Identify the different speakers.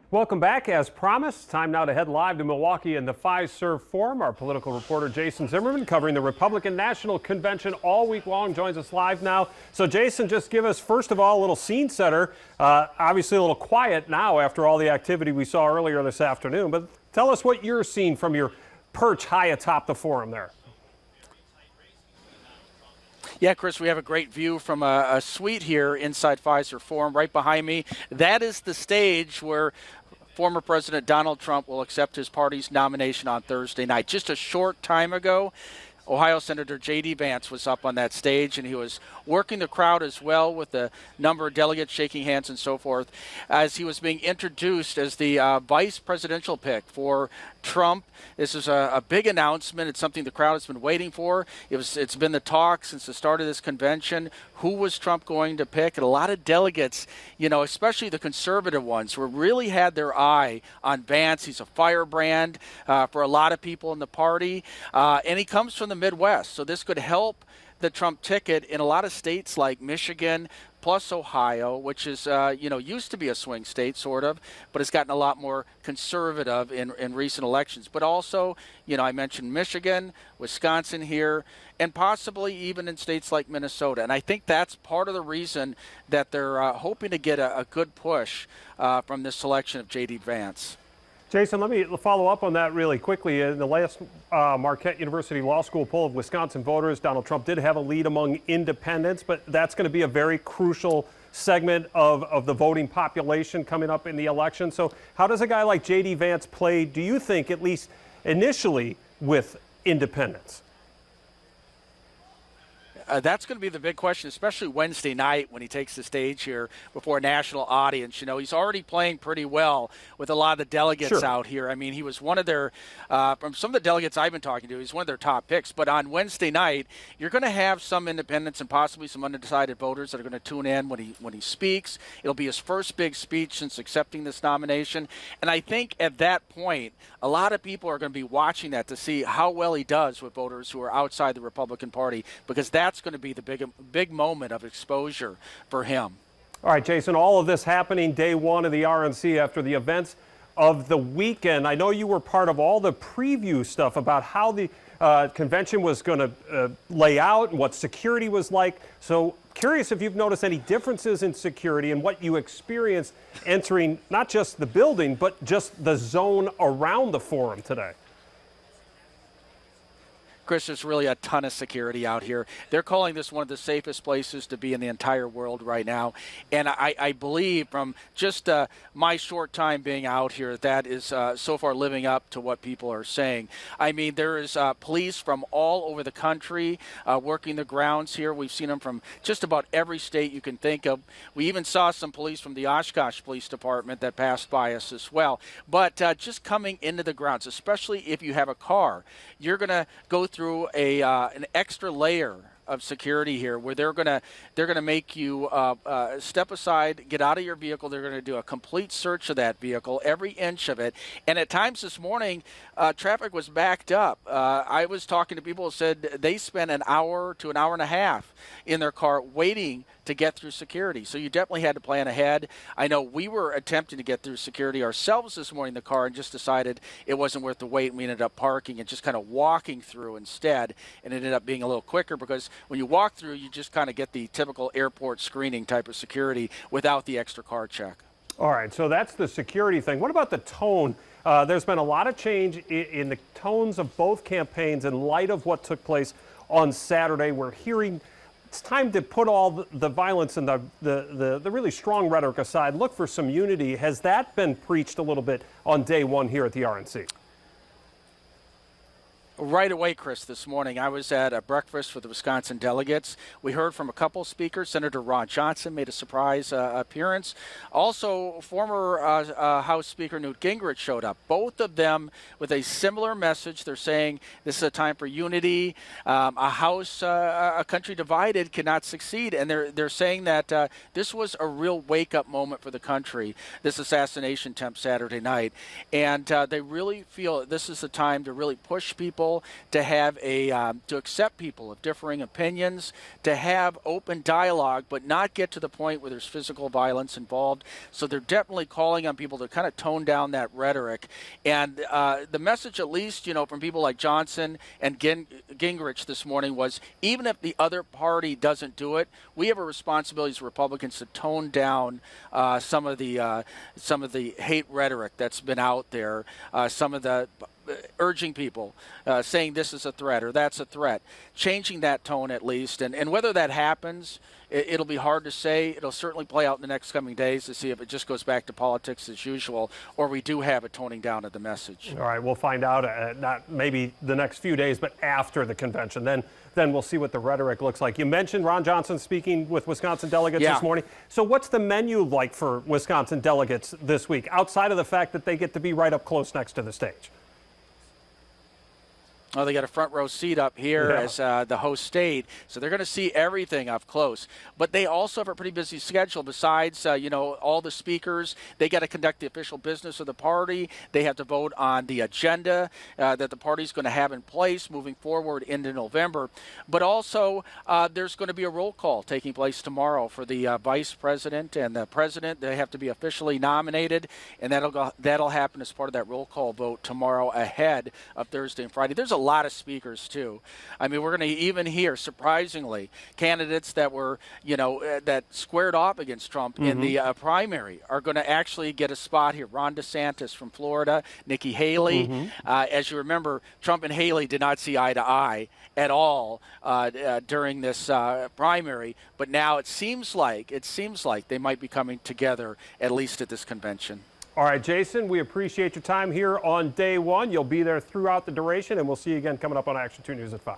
Speaker 1: Welcome back. As promised, time now to head live to Milwaukee in the Fiserv Forum. Our political reporter Jason Zimmerman, covering the Republican National Convention all week long, joins us live now. So Jason, just give us, first of all, a little scene setter. Obviously a little quiet now after all the activity we saw earlier this afternoon, but tell us what you're seeing from your perch high atop the forum there.
Speaker 2: Yeah, Chris, we have a great view from a suite here inside Fiserv Forum right behind me. That is the stage where former President Donald Trump will accept his party's nomination on Thursday night. Just a short time ago, Ohio Senator J.D. Vance was up on that stage, and he was working the crowd as well with a number of delegates shaking hands and so forth as he was being introduced as the vice presidential pick for Trump. This is a big announcement. It's something the crowd has been waiting for. It's been the talk since the start of this convention. Who was Trump going to pick? And a lot of delegates, you know, especially the conservative ones, who really had their eye on Vance. He's a firebrand for a lot of people in the party, and he comes from the Midwest, so this could help the Trump ticket in a lot of states like Michigan, plus Ohio, which is, used to be a swing state, sort of, but it's gotten a lot more conservative in recent elections. But also, I mentioned Michigan, Wisconsin here, and possibly even in states like Minnesota. And I think that's part of the reason that they're hoping to get a good push from this selection of J.D. Vance.
Speaker 1: Jason, let me follow up on that really quickly. In the last Marquette University Law School poll of Wisconsin voters, Donald Trump did have a lead among independents, but that's going to be a very crucial segment of the voting population coming up in the election. So how does a guy like J.D. Vance play, do you think, at least initially, with independents?
Speaker 2: That's going to be the big question, especially Wednesday night when he takes the stage here before a national audience. He's already playing pretty well with a lot of the delegates out here. I mean, he was one of their, from some of the delegates I've been talking to, he's one of their top picks. But on Wednesday night, you're going to have some independents and possibly some undecided voters that are going to tune in when he speaks. It'll be his first big speech since accepting this nomination. And I think at that point, a lot of people are going to be watching that to see how well he does with voters who are outside the Republican Party, because that's going to be the big moment of exposure for him.
Speaker 1: All right, Jason, all of this happening day one of the RNC after the events of the weekend. I know you were part of all the preview stuff about how the convention was going to lay out and what security was like. So curious if you've noticed any differences in security and what you experienced entering not just the building, but just the zone around the forum today.
Speaker 2: Chris, there's really a ton of security out here. They're calling this one of the safest places to be in the entire world right now. And I believe from just my short time being out here, that is so far living up to what people are saying. I mean, there is police from all over the country working the grounds here. We've seen them from just about every state you can think of. We even saw some police from the Oshkosh Police Department that passed by us as well. But just coming into the grounds, especially if you have a car, you're going to go through an extra layer of security here, where they're gonna make you step aside, get out of your vehicle. They're going to do a complete search of that vehicle, every inch of it. And at times this morning, traffic was backed up. I was talking to people who said they spent an hour to an hour and a half in their car waiting to get through security. So you definitely had to plan ahead. I know we were attempting to get through security ourselves this morning in the car and just decided it wasn't worth the wait, and we ended up parking and just kind of walking through instead, and it ended up being a little quicker because when you walk through, you just kind of get the typical airport screening type of security without the extra car check.
Speaker 1: All right, so that's the security thing. What about the tone? There's been a lot of change in the tones of both campaigns in light of what took place on Saturday. We're hearing it's time to put all the violence and the really strong rhetoric aside, look for some unity. Has that been preached a little bit on day one here at the RNC?
Speaker 2: Right away, Chris, this morning, I was at a breakfast with the Wisconsin delegates. We heard from a couple speakers. Senator Ron Johnson made a surprise appearance. Also, former House Speaker Newt Gingrich showed up. Both of them with a similar message. They're saying this is a time for unity. A country divided cannot succeed. And they're saying that this was a real wake-up moment for the country, this assassination attempt Saturday night. And they really feel this is the time to really push people people to have to accept people of differing opinions, to have open dialogue, but not get to the point where there's physical violence involved. So they're definitely calling on people to kind of tone down that rhetoric. And the message, at least, from people like Johnson and Gingrich this morning was, even if the other party doesn't do it, we have a responsibility as Republicans to tone down some of the hate rhetoric that's been out there, some of the urging people, saying this is a threat or that's a threat, changing that tone at least. And whether that happens, it'll be hard to say. It'll certainly play out in the next coming days to see if it just goes back to politics as usual, or we do have a toning down of the message.
Speaker 1: All right, we'll find out, not maybe the next few days, but after the convention. Then we'll see what the rhetoric looks like. You mentioned Ron Johnson speaking with Wisconsin delegates this morning. So what's the menu like for Wisconsin delegates this week, outside of the fact that they get to be right up close next to the stage?
Speaker 2: Oh, they got a front row seat up here as the host state, so they're going to see everything up close. But they also have a pretty busy schedule. Besides, all the speakers, they got to conduct the official business of the party. They have to vote on the agenda that the party's going to have in place moving forward into November. But also, there's going to be a roll call taking place tomorrow for the vice president and the president. They have to be officially nominated, and that'll happen as part of that roll call vote tomorrow ahead of Thursday and Friday. There's a lot of speakers too. I mean, we're going to even hear, surprisingly, candidates that were, that squared off against Trump in the primary are going to actually get a spot here. Ron DeSantis from Florida, Nikki Haley. As you remember, Trump and Haley did not see eye to eye at all during this primary, but now it seems like they might be coming together, at least at this convention.
Speaker 1: All right, Jason, we appreciate your time here on day one. You'll be there throughout the duration, and we'll see you again coming up on Action 2 News at 5.